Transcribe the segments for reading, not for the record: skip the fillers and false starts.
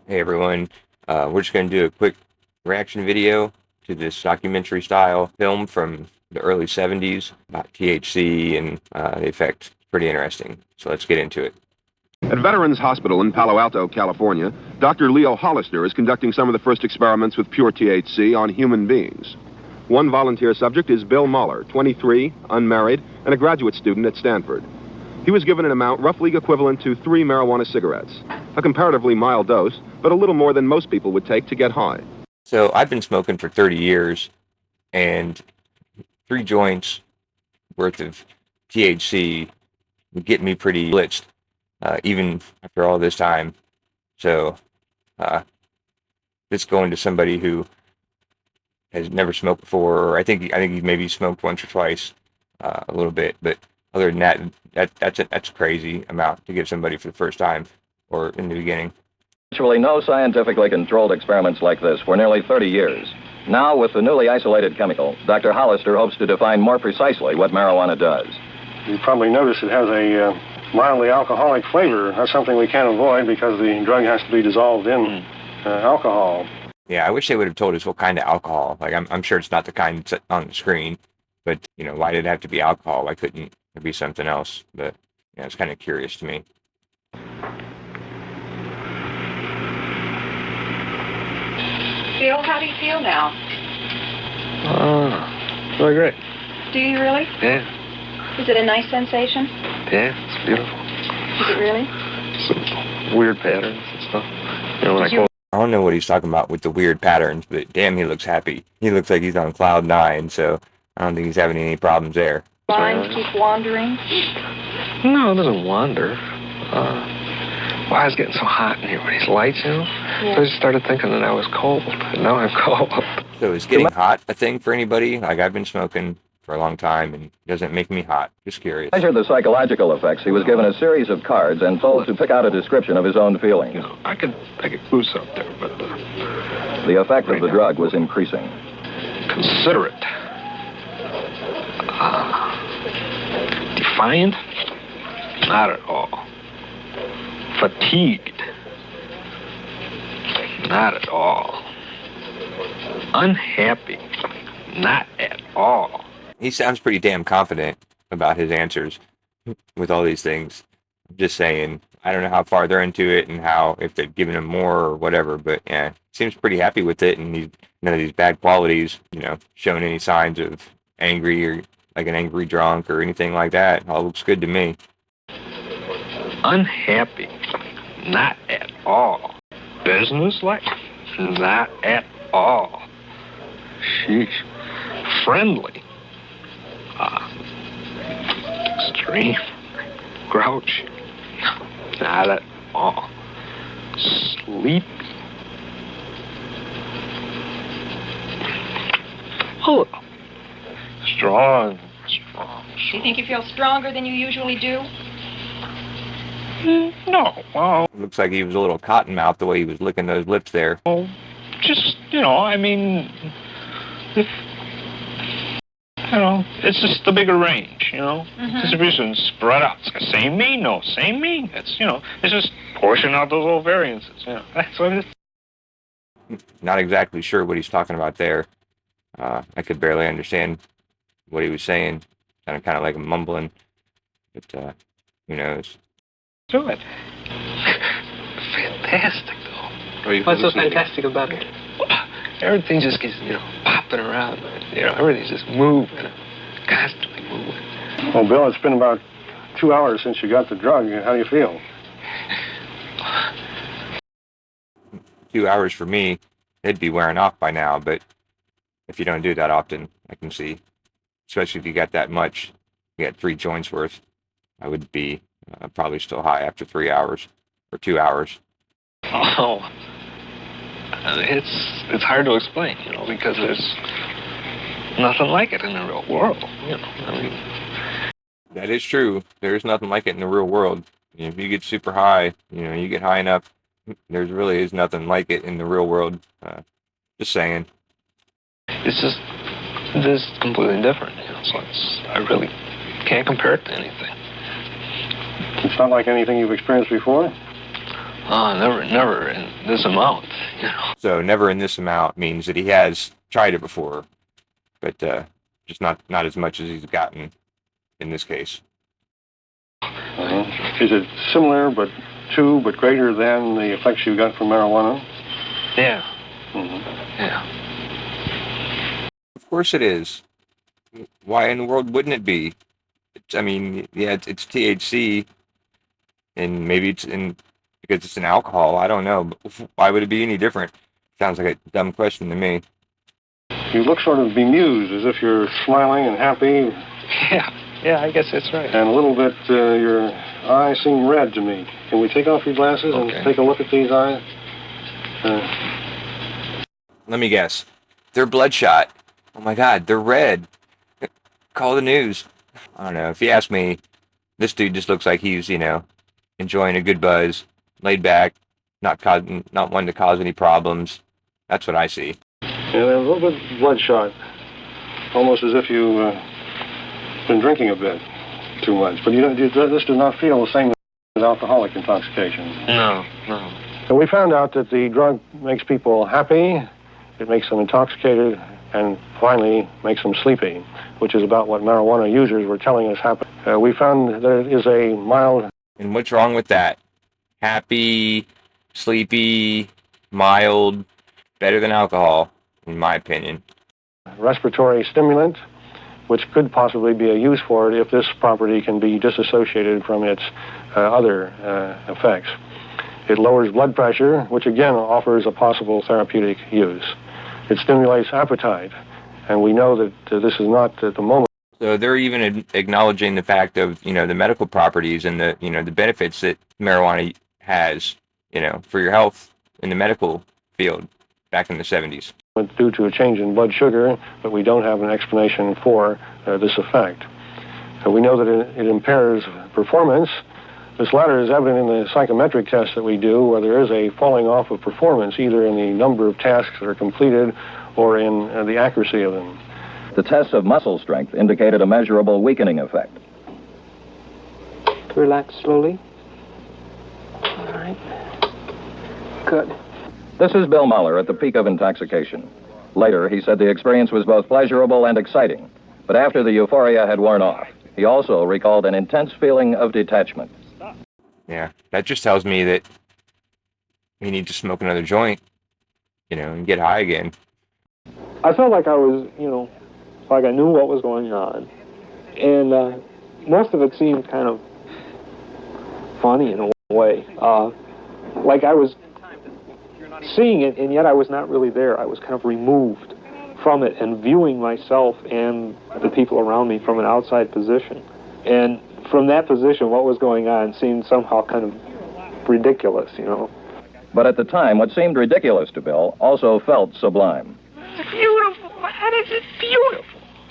Hey everyone, we're just going to do a quick reaction video to this documentary style film from the early 70s about THC and the effect. Pretty interesting, so let's get into it. At Veterans Hospital in Palo Alto, California, Dr. Leo Hollister is conducting some of the first experiments with pure THC on human beings. One volunteer subject is Bill Mahler, 23, unmarried, and a graduate student at Stanford. He was given an amount roughly equivalent to 3 marijuana cigarettes, a comparatively mild dose, but a little more than most people would take to get high. So I've been smoking for 30 years, and 3 joints worth of THC would get me pretty blitzed, even after all this time. So just going to somebody who has never smoked before, or I think he maybe smoked once or twice, a little bit, but other than that's a crazy amount to give somebody for the first time or in the beginning. Virtually no scientifically controlled experiments like this for nearly 30 years. Now, with the newly isolated chemical, Dr. Hollister hopes to define more precisely what marijuana does. You probably notice it has a mildly alcoholic flavor. That's something we can't avoid because the drug has to be dissolved in alcohol. Yeah, I wish they would have told us what kind of alcohol. Like, I'm sure it's not the kind that's on the screen, but, you know, why did it have to be alcohol? Why couldn't it be something else? But, you know, it's kind of curious to me. Bill, how do you feel now? Really great. Do you really? Yeah. Is it a nice sensation? Yeah, it's beautiful. Is it really? Some weird patterns and stuff. You know, when I don't know what he's talking about with the weird patterns, but damn, he looks happy. He looks like he's on cloud 9, so I don't think he's having any problems there. Mind keep wandering? No, it doesn't wander. Why is it getting so hot in here with these lights, you know? Yeah. So I just started thinking that I was cold, and now I'm cold. So is getting hot a thing for anybody? Like, I've been smoking for a long time, and it doesn't make me hot. Just curious. To measure the psychological effects, he was given a series of cards and told to pick out a description of his own feelings. You know, I could boost up there, but... The effect of the drug was increasing. Considerate. Defiant? Not at all. Fatigued? Not at all. Unhappy? Not at all. He sounds pretty damn confident about his answers with all these things. I'm just saying, I don't know how far they're into it and how, if they've given him more or whatever, but yeah, seems pretty happy with it, and he's none of these bad qualities, you know, showing any signs of angry or like an angry drunk or anything like that. All looks good to me. Unhappy? Not at all. Business-like? Not at all. Sheesh. Friendly? Extreme? Grouchy? Not at all. Sleepy? Oh, strong. Do you think you feel stronger than you usually do? No, well, Looks like he was a little cottonmouth the way he was licking those lips there. just, you know, I mean, if, you know, it's just the bigger range, you know. Distribution spread out. It's the same mean, no, same mean. It's, you know, it's just portion out those little variances, you know. That's what it is. Not exactly sure what he's talking about there. I could barely understand what he was saying. Kind of like mumbling, but who knows? Do it. Fantastic, though. What's so fantastic about it? Everything just gets, you know, popping around. You know, everything's just moving, constantly moving. Well, Bill, it's been about 2 hours since you got the drug. How do you feel? 2 hours for me, it'd be wearing off by now, but if you don't do that often, I can see, especially if you got that much, you got 3 joints worth, I would be probably still high after 3 hours or 2 hours. Oh, it's hard to explain, you know, because there's nothing like it in the real world, you know. I mean, that is true. There's nothing like it in the real world. If you get super high, you know, you get high enough, there really is nothing like it in the real world. Just saying. It's just completely different, you know, so I really can't compare it to anything. It's not like anything you've experienced before? Never in this amount, you know. So never in this amount means that he has tried it before, but just not as much as he's gotten in this case. Is it similar but greater than the effects you got from marijuana? Yeah. Mm-hmm. Yeah. Of course it is. Why in the world wouldn't it be? It's THC, and maybe because it's an alcohol. I don't know. But why would it be any different? Sounds like a dumb question to me. You look sort of bemused, as if you're smiling and happy. Yeah, I guess that's right. And a little bit, your eyes seem red to me. Can we take off your glasses and take a look at these eyes? Let me guess. They're bloodshot. Oh my God, they're red. Call the news. I don't know. If you ask me, this dude just looks like he's, enjoying a good buzz, laid back, not one to cause any problems. That's what I see. Yeah, they're a little bit bloodshot. Almost as if you've been drinking a bit too much. But this does not feel the same as alcoholic intoxication. No. And we found out that the drug makes people happy, it makes them intoxicated, and finally makes them sleepy, which is about what marijuana users were telling us happened. We found that it is a mild... And what's wrong with that? Happy, sleepy, mild, better than alcohol, in my opinion. respiratory stimulant, which could possibly be a use for it if this property can be disassociated from its other effects. It lowers blood pressure, which again offers a possible therapeutic use. It stimulates appetite, and we know that this is not at the moment. So they're even acknowledging the fact of, the medical properties and the benefits that marijuana has, for your health in the medical field back in the 70s. Due to a change in blood sugar, but we don't have an explanation for this effect. We know that it impairs performance. This latter is evident in the psychometric tests that we do, where there is a falling off of performance, either in the number of tasks that are completed or in the accuracy of them. The tests of muscle strength indicated a measurable weakening effect. Relax slowly. All right. Good. This is Bill Muller at the peak of intoxication. Later, he said the experience was both pleasurable and exciting, but after the euphoria had worn off, he also recalled an intense feeling of detachment. Yeah, that just tells me that we need to smoke another joint, and get high again. I felt like I was, like I knew what was going on. And most of it seemed kind of funny in a way. Like I was seeing it, and yet I was not really there. I was kind of removed from it and viewing myself and the people around me from an outside position. And from that position, what was going on seemed somehow kind of ridiculous, But at the time, what seemed ridiculous to Bill also felt sublime. It's beautiful, man. It's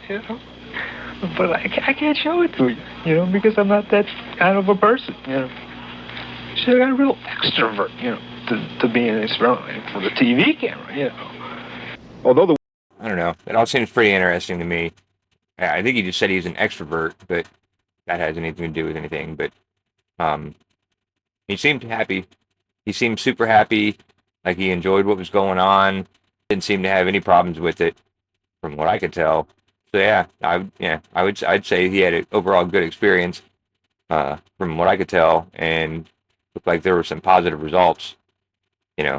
beautiful, But I can't show it to you, because I'm not that kind of a person, So I got a real extrovert, to be in this room for the TV camera, Although I don't know. It all seems pretty interesting to me. Yeah, I think he just said he's an extrovert, but that has anything to do with anything. But he seemed happy. He seemed super happy, like he enjoyed what was going on. Didn't seem to have any problems with it, from what I could tell. So I'd say he had an overall good experience, from what I could tell, and looked like there were some positive results,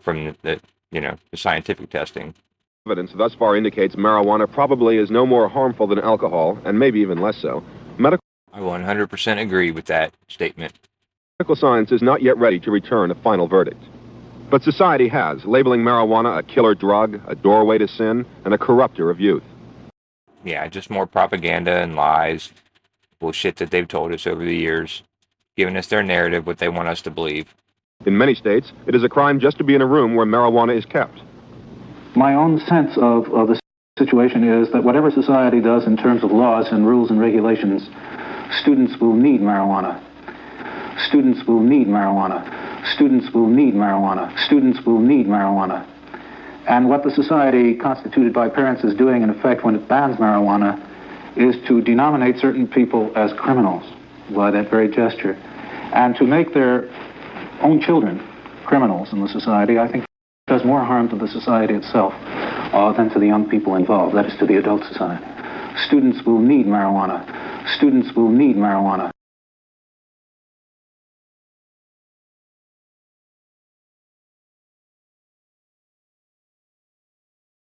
from the scientific testing. evidence thus far indicates marijuana probably is no more harmful than alcohol, and maybe even less so. I 100% agree with that statement. Medical science is not yet ready to return a final verdict. But society has, labeling marijuana a killer drug, a doorway to sin, and a corrupter of youth. Yeah, just more propaganda and lies, bullshit that they've told us over the years, giving us their narrative, what they want us to believe. In many states, it is a crime just to be in a room where marijuana is kept. My own sense of the situation is that whatever society does in terms of laws and rules and regulations, students will need marijuana. Students will need marijuana. Students will need marijuana. Students will need marijuana. And what the society constituted by parents is doing, in effect, when it bans marijuana, is to denominate certain people as criminals by that very gesture, and to make their own children criminals in the society, I think it does more harm to the society itself than to the young people involved, that is, to the adult society. Students will need marijuana. Students will need marijuana.